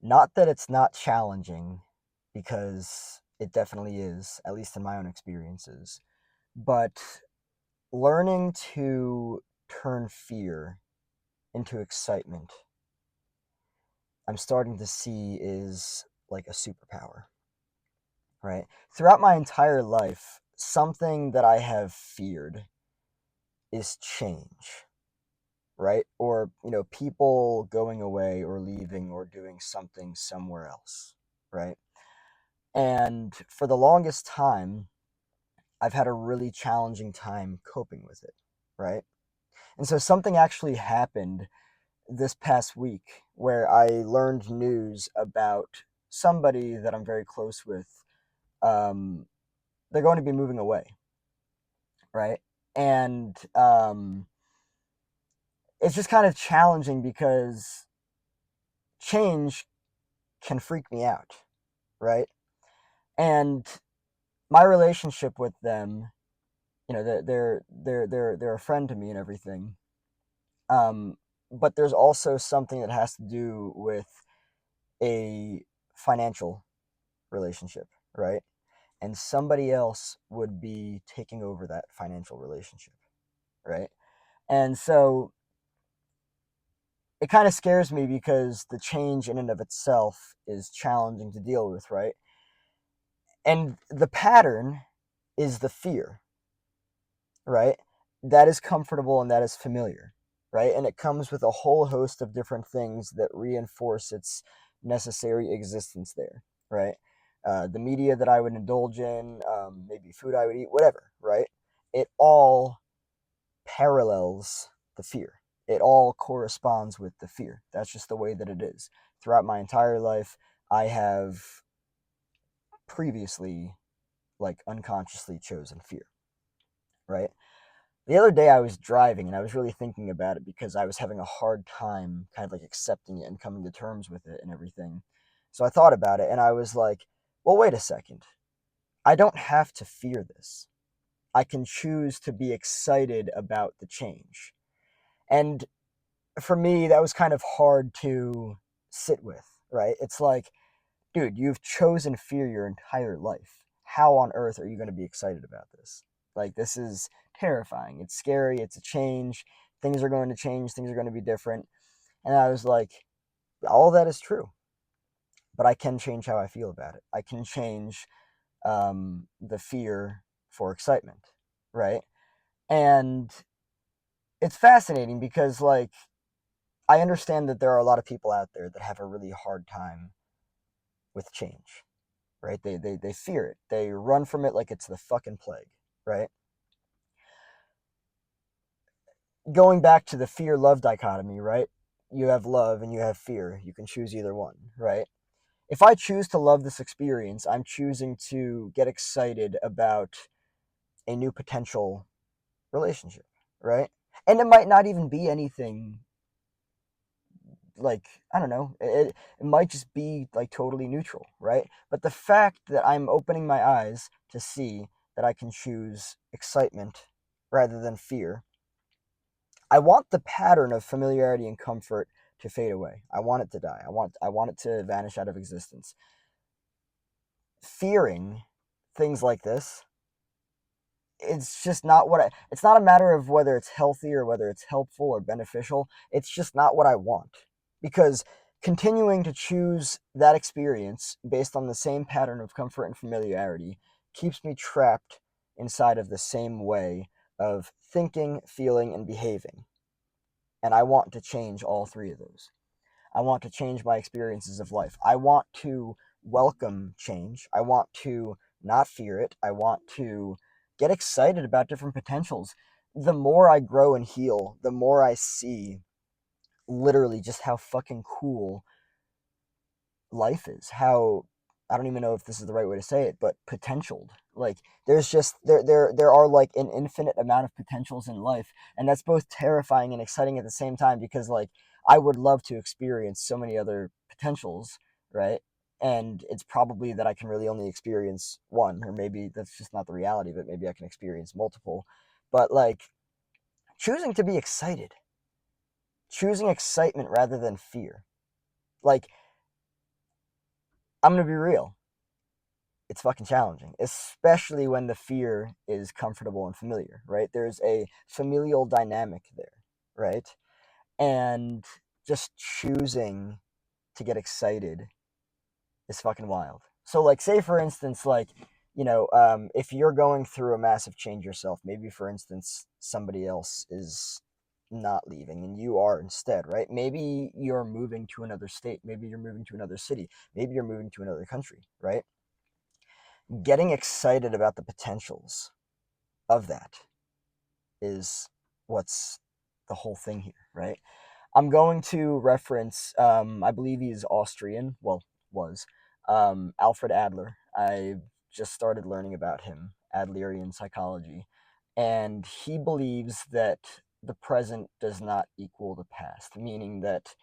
Not that it's not challenging, because it definitely is, at least in my own experiences, but learning to turn fear into excitement, I'm starting to see is like a superpower, right? Throughout my entire life, something that I have feared is change, right? Or, people going away or leaving or doing something somewhere else, right? And for the longest time, I've had a really challenging time coping with it, right? And so something actually happened this past week where I learned news about somebody that I'm very close with. Um, they're going to be moving away, right? And it's just kind of challenging because change can freak me out, right? And my relationship with them, they're a friend to me and everything. Um, but there's also something that has to do with a financial relationship, right? And somebody else would be taking over that financial relationship, right? And so it kind of scares me because the change in and of itself is challenging to deal with, right? And the pattern is the fear, right? That is comfortable and that is familiar, right? And it comes with a whole host of different things that reinforce its necessary existence there, right? The media that I would indulge in, maybe food I would eat, whatever, right? It all parallels the fear. It all corresponds with the fear. That's just the way that it is. Throughout my entire life, I have previously, like, unconsciously chosen fear, right? The other day I was driving and I was really thinking about it because I was having a hard time kind of like accepting it and coming to terms with it and everything. So I thought about it and I was like, well, wait a second. I don't have to fear this. I can choose to be excited about the change. And for me, that was kind of hard to sit with, right? It's like, dude, you've chosen fear your entire life. How on earth are you going to be excited about this? Like, this is terrifying. It's scary. It's a change. Things are going to change. Things are going to be different. And I was like, all that is true, but I can change how I feel about it. I can change the fear for excitement, right? And it's fascinating because, like, I understand that there are a lot of people out there that have a really hard time with change, right? They fear it. They run from it like it's the fucking plague, right? Going back to the fear love dichotomy, right? You have love and you have fear. You can choose either one, right? If I choose to love this experience, I'm choosing to get excited about a new potential relationship, right? And it might not even be anything like, I don't know, it might just be like totally neutral, right? But the fact that I'm opening my eyes to see that I can choose excitement rather than fear, I want the pattern of familiarity and comfort to fade away. I want it to die. I want it to vanish out of existence. Fearing things like this, it's just not what it's not a matter of whether it's healthy or whether it's helpful or beneficial. It's just not what I want. Because continuing to choose that experience based on the same pattern of comfort and familiarity keeps me trapped inside of the same way of thinking, feeling, and behaving. And I want to change all three of those. I want to change my experiences of life. I want to welcome change. I want to not fear it. I want to get excited about different potentials. The more I grow and heal, the more I see literally just how fucking cool life is. How, I don't even know if this is the right way to say it, but potentialed. Like, there's just there are like an infinite amount of potentials in life, and that's both terrifying and exciting at the same time because, like, I would love to experience so many other potentials, right? And it's probably that I can really only experience one, or maybe that's just not the reality, but maybe I can experience multiple. But, like, choosing to be excited, choosing excitement rather than fear. Like, I'm going to be real. It's fucking challenging, especially when the fear is comfortable and familiar, right? There's a familial dynamic there, right? And just choosing to get excited is fucking wild. So, like, say for instance, like, if you're going through a massive change yourself, maybe for instance, somebody else is not leaving and you are instead, right? Maybe you're moving to another state, maybe you're moving to another city, maybe you're moving to another country, right? Getting excited about the potentials of that is what's the whole thing here, right? I'm going to reference, I believe he's Austrian, well, was, Alfred Adler. I just started learning about him, Adlerian psychology, and he believes that the present does not equal the past, meaning that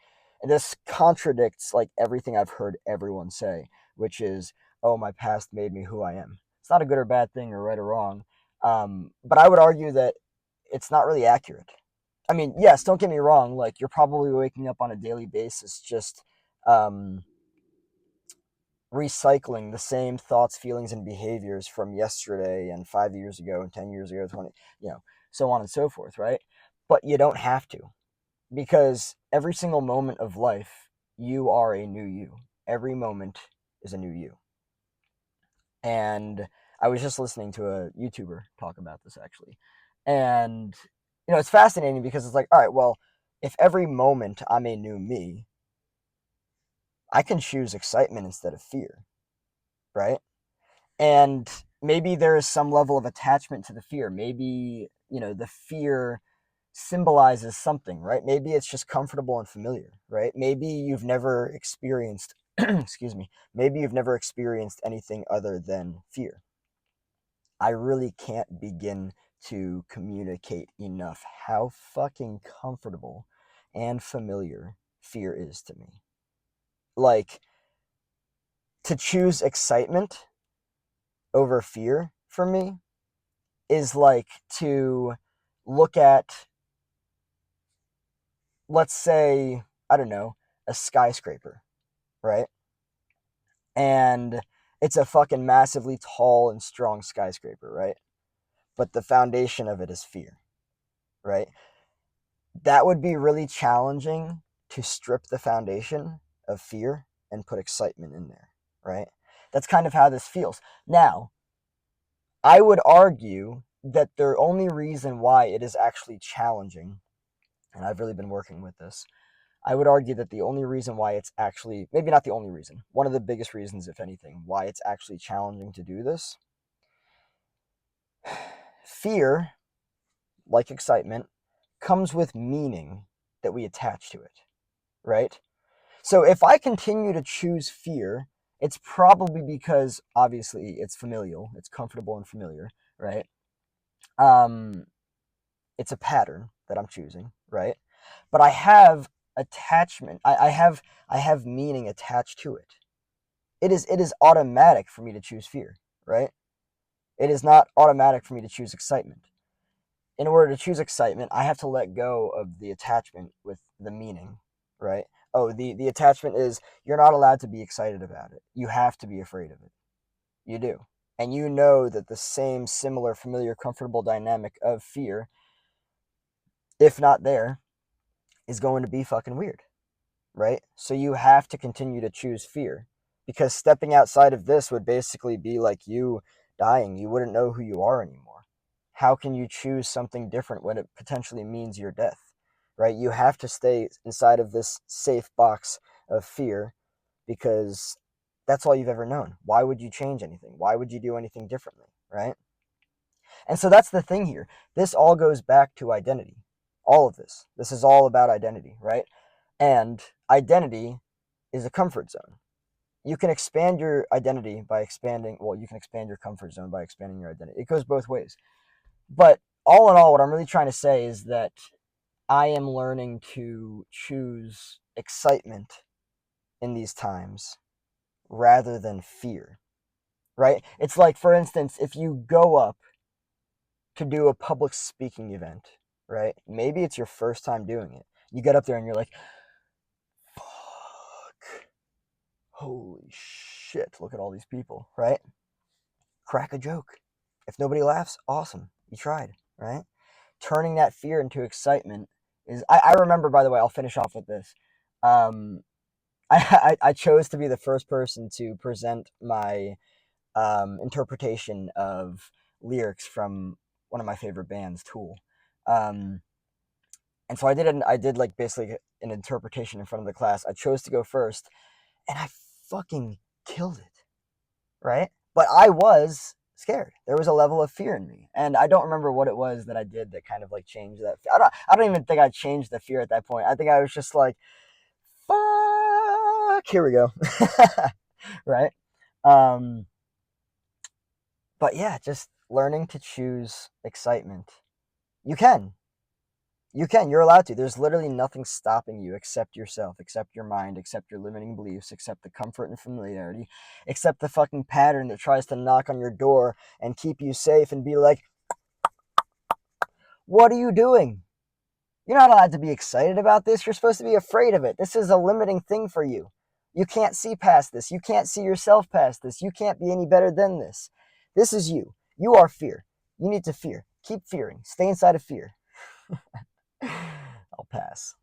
this contradicts like everything I've heard everyone say, which is, oh, my past made me who I am. It's not a good or bad thing or right or wrong, but I would argue that it's not really accurate. I mean, yes, don't get me wrong. Like, you're probably waking up on a daily basis just um, recycling the same thoughts, feelings, and behaviors from yesterday and 5 years ago and 10 years ago, 20, so on and so forth, right? But you don't have to, because every single moment of life, you are a new you. Every moment is a new you. And I was just listening to a YouTuber talk about this actually. And, it's fascinating because it's like, all right, well, if every moment I'm a new me, I can choose excitement instead of fear, right? And maybe there is some level of attachment to the fear. Maybe, the fear symbolizes something, right? Maybe it's just comfortable and familiar, right? Maybe you've never experienced, excuse me, maybe you've never experienced anything other than fear. I really can't begin to communicate enough how fucking comfortable and familiar fear is to me. Like, to choose excitement over fear for me is like to look at, let's say, I don't know, a skyscraper, right? And it's a fucking massively tall and strong skyscraper, right? But the foundation of it is fear, right? That would be really challenging to strip the foundation of fear and put excitement in there, right? That's kind of how this feels. Now, I would argue that the only reason why it is actually challenging, and I've really been working with this, I would argue that the only reason why it's actually, maybe not the only reason, one of the biggest reasons, if anything, why it's actually challenging to do this, fear, like excitement, comes with meaning that we attach to it, right? So if I continue to choose fear, it's probably because obviously it's familial, it's comfortable and familiar, right? Um, it's a pattern that I'm choosing, right? But I have attachment. I have meaning attached to it. It is automatic for me to choose fear, right? It is not automatic for me to choose excitement. In order to choose excitement, I have to let go of the attachment with the meaning, right? Oh, the attachment is you're not allowed to be excited about it. You have to be afraid of it. You do. And you know that the same similar familiar comfortable dynamic of fear, if not there, is going to be fucking weird, right? So you have to continue to choose fear, because stepping outside of this would basically be like you dying. You wouldn't know who you are anymore. How can you choose something different when it potentially means your death, right? You have to stay inside of this safe box of fear, because that's all you've ever known. Why would you change anything? Why would you do anything differently, right? And so that's the thing here. This all goes back to identity. All of this. This is all about identity, right? And identity is a comfort zone. You can expand your identity by expanding, well, you can expand your comfort zone by expanding your identity. It goes both ways. But all in all, what I'm really trying to say is that I am learning to choose excitement in these times rather than fear, right? It's like, for instance, if you go up to do a public speaking event, right? Maybe it's your first time doing it. You get up there and you're like, fuck, holy shit, look at all these people, right? Crack a joke. If nobody laughs, awesome. You tried, right? Turning that fear into excitement is. I remember, by the way, I'll finish off with this. Um, I chose to be the first person to present my interpretation of lyrics from one of my favorite bands, Tool. Um, and so I did like basically an interpretation in front of the class. I chose to go first, and I fucking killed it, right? But I was scared. There was a level of fear in me, and I don't remember what it was that I did that kind of like changed that. I don't even think I changed the fear at that point. I think I was just like, fuck, here we go, right? Um, but yeah, just learning to choose excitement. You can. You can. You're allowed to. There's literally nothing stopping you except yourself, except your mind, except your limiting beliefs, except the comfort and familiarity, except the fucking pattern that tries to knock on your door and keep you safe and be like, what are you doing? You're not allowed to be excited about this. You're supposed to be afraid of it. This is a limiting thing for you. You can't see past this. You can't see yourself past this. You can't be any better than this. This is you. You are fear. You need to fear. Keep fearing. Stay inside of fear. I'll pass.